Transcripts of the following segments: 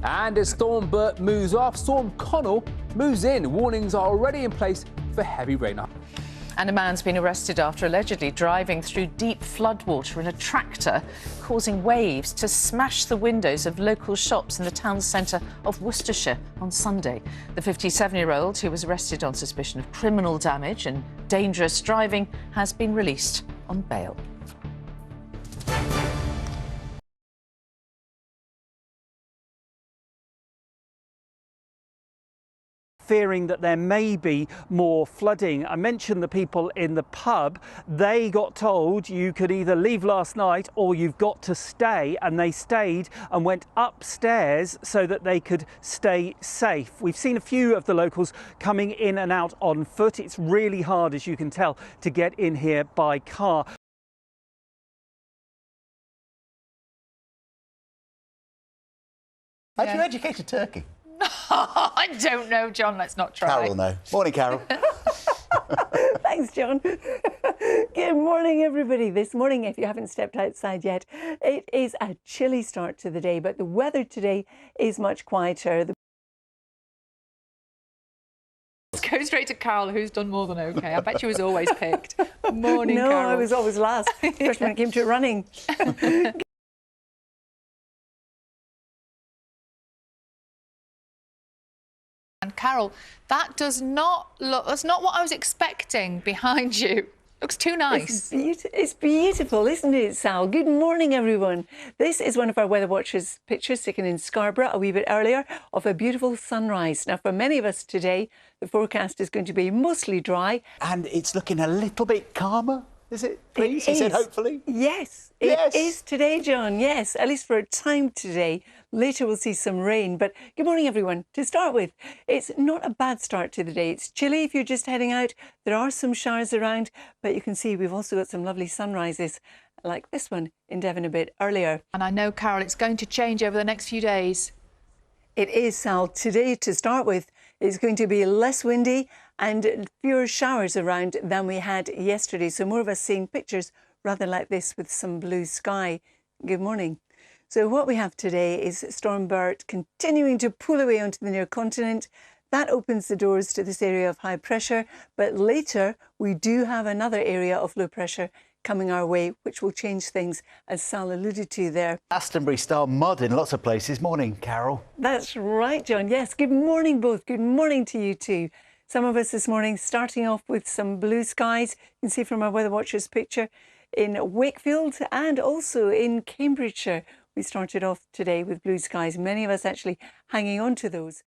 And as Storm Bert moves off, Storm Conall moves in. Warnings are already in place for heavy rain. And a man's been arrested after allegedly driving through deep floodwater in a tractor, causing waves to smash the windows of local shops in the town centre of Worcestershire on Sunday. The 57-year-old, who was arrested on suspicion of criminal damage and dangerous driving, has been released on bail. Fearing that there may be more flooding. I mentioned the people in the pub. They got told you could either leave last night or you've got to stay, and they stayed and went upstairs so that they could stay safe. We've seen a few of the locals coming in and out on foot. It's really hard, as you can tell, to get in here by car. Have you educated turkey? I don't know, John. Let's not try. Carol, no. Morning, Carol. Thanks, John. Good morning, everybody. This morning, if you haven't stepped outside yet, it is a chilly start to the day, but the weather today is much quieter. Let's go straight to Carol, who's done more than OK. I bet she was always picked. Morning, no, Carol. I was always last, especially when it came to running. And Carol, that's not what I was expecting behind you. Looks too nice. It's beautiful, isn't it, Sal? Good morning, everyone. This is one of our Weather Watchers pictures taken in Scarborough a wee bit earlier of a beautiful sunrise. Now, for many of us today, the forecast is going to be mostly dry. And it's looking a little bit calmer, is it, please? He said hopefully. Yes, it is today, John. Yes, at least for a time today. Later we'll see some rain. But good morning, everyone. To start with, it's not a bad start to the day. It's chilly if you're just heading out. There are some showers around, but you can see we've also got some lovely sunrises like this one in Devon a bit earlier. And I know, Carol, it's going to change over the next few days. It is, Sal. Today, to start with, it's going to be less windy and fewer showers around than we had yesterday. So more of us seeing pictures rather like this with some blue sky. Good morning. So what we have today is Storm Bert continuing to pull away onto the near continent. That opens the doors to this area of high pressure. But later, we do have another area of low pressure coming our way, which will change things, as Sal alluded to there. Glastonbury-style mud in lots of places. Morning, Carol. That's right, John. Yes, good morning, both. Good morning to you too. Some of us this morning starting off with some blue skies. You can see from our Weather Watchers picture in Wakefield and also in Cambridgeshire. We started off today with blue skies, many of us actually hanging on to those.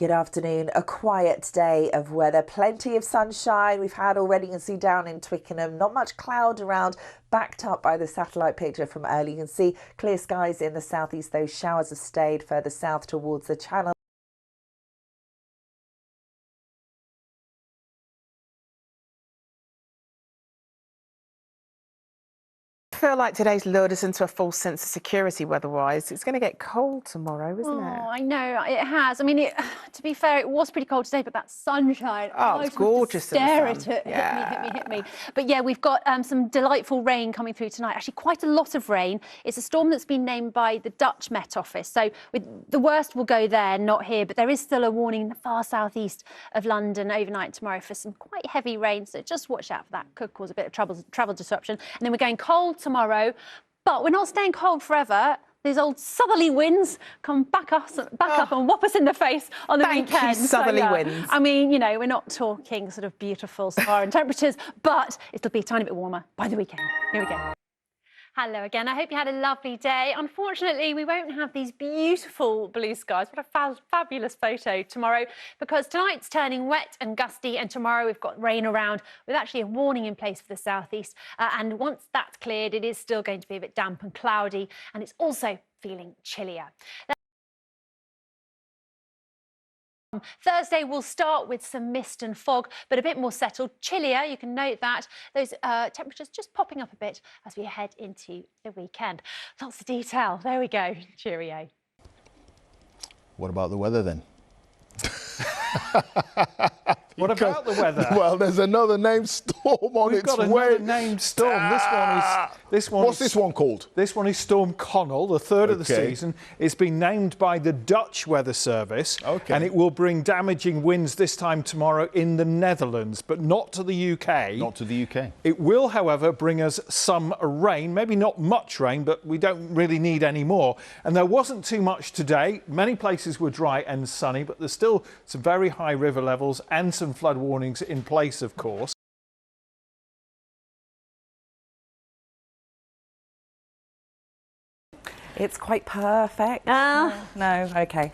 Good afternoon. A quiet day of weather. Plenty of sunshine we've had already. You can see down in Twickenham, not much cloud around, backed up by the satellite picture from earlier. You can see clear skies in the southeast. Those showers have stayed further south towards the Channel. I feel like today's lured us into a false sense of security weather-wise. It's going to get cold tomorrow, isn't it? Oh, I know, it has. I mean, to be fair, it was pretty cold today, but that sunshine. Oh, it's gorgeous. Stare at it. Hit me. But yeah, we've got some delightful rain coming through tonight. Actually, quite a lot of rain. It's a storm that's been named by the Dutch Met Office. So the worst will go there, not here. But there is still a warning in the far southeast of London overnight tomorrow for some quite heavy rain. So just watch out for that. Could cause a bit of travel disruption. And then we're going cold tomorrow, but we're not staying cold forever. These old southerly winds come back up and whop us in the face on the weekend. Thank you, southerly winds. I mean, you know, we're not talking sort of beautiful Saharan temperatures, but it'll be a tiny bit warmer by the weekend. Here we go. Hello again. I hope you had a lovely day. Unfortunately, we won't have these beautiful blue skies. What a fabulous photo tomorrow, because tonight's turning wet and gusty, and tomorrow we've got rain around with actually a warning in place for the southeast. And once that's cleared, it is still going to be a bit damp and cloudy, and it's also feeling chillier. Thursday will start with some mist and fog, but a bit more settled, chillier. You can note that. Those temperatures just popping up a bit as we head into the weekend. Lots of detail. There we go. Cheerio. What about the weather then? What about the weather? Well, there's another named storm on We've its got way. another named storm. What's this one called? This one is Storm Conall, the third of the season. It's been named by the Dutch Weather Service, and it will bring damaging winds this time tomorrow in the Netherlands, but not to the UK. Not to the UK. It will, however, bring us some rain, maybe not much rain, but we don't really need any more. And there wasn't too much today. Many places were dry and sunny, but there's still some very high river levels and some flood warnings in place, of course. It's quite perfect. No, okay.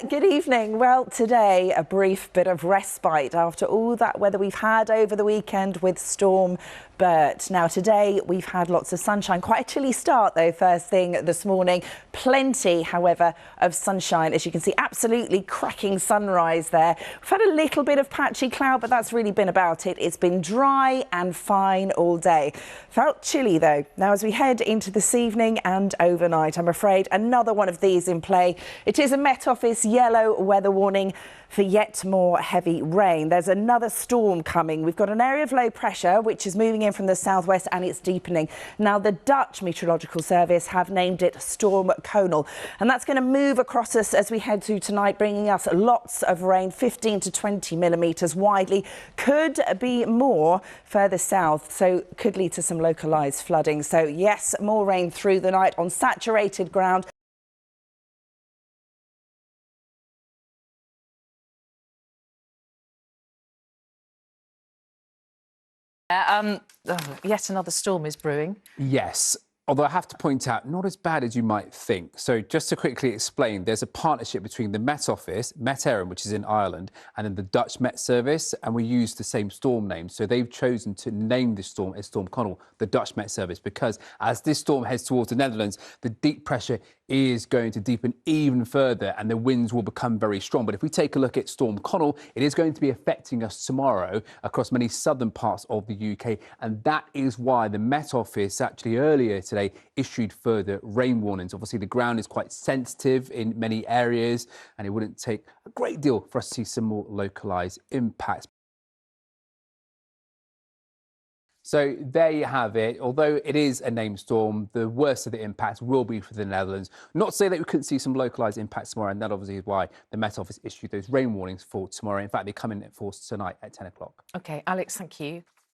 Good evening. Well, today, a brief bit of respite after all that weather we've had over the weekend with Storm Bert. Now, today we've had lots of sunshine. Quite a chilly start, though, first thing this morning. Plenty, however, of sunshine. As you can see, absolutely cracking sunrise there. We've had a little bit of patchy cloud, but that's really been about it. It's been dry and fine all day. Felt chilly, though. Now, as we head into this evening and overnight, I'm afraid another one of these in play. It is a Met Office yellow weather warning for yet more heavy rain. There's another storm coming. We've got an area of low pressure which is moving in from the southwest and it's deepening. Now, the Dutch Meteorological Service have named it Storm Conall, and that's going to move across us as we head to tonight, bringing us lots of rain, 15 to 20 millimetres widely. Could be more further south, so could lead to some localised flooding. So yes, more rain through the night on saturated ground. Yet another storm is brewing. Yes. Although I have to point out, not as bad as you might think. So just to quickly explain, there's a partnership between the Met Office, Met Éireann, which is in Ireland, and then the Dutch Met Service, and we use the same storm name. So they've chosen to name this storm as Storm Conall, the Dutch Met Service, because as this storm heads towards the Netherlands, the deep pressure is going to deepen even further and the winds will become very strong. But if we take a look at Storm Conall, it is going to be affecting us tomorrow across many southern parts of the UK. And that is why the Met Office actually earlier today issued further rain warnings. Obviously, the ground is quite sensitive in many areas and it wouldn't take a great deal for us to see some more localised impacts. So there you have it. Although it is a named storm, the worst of the impacts will be for the Netherlands. Not to say that we couldn't see some localised impacts tomorrow, and that obviously is why the Met Office issued those rain warnings for tomorrow. In fact, they come in force tonight at 10 o'clock. OK, Alex, thank you.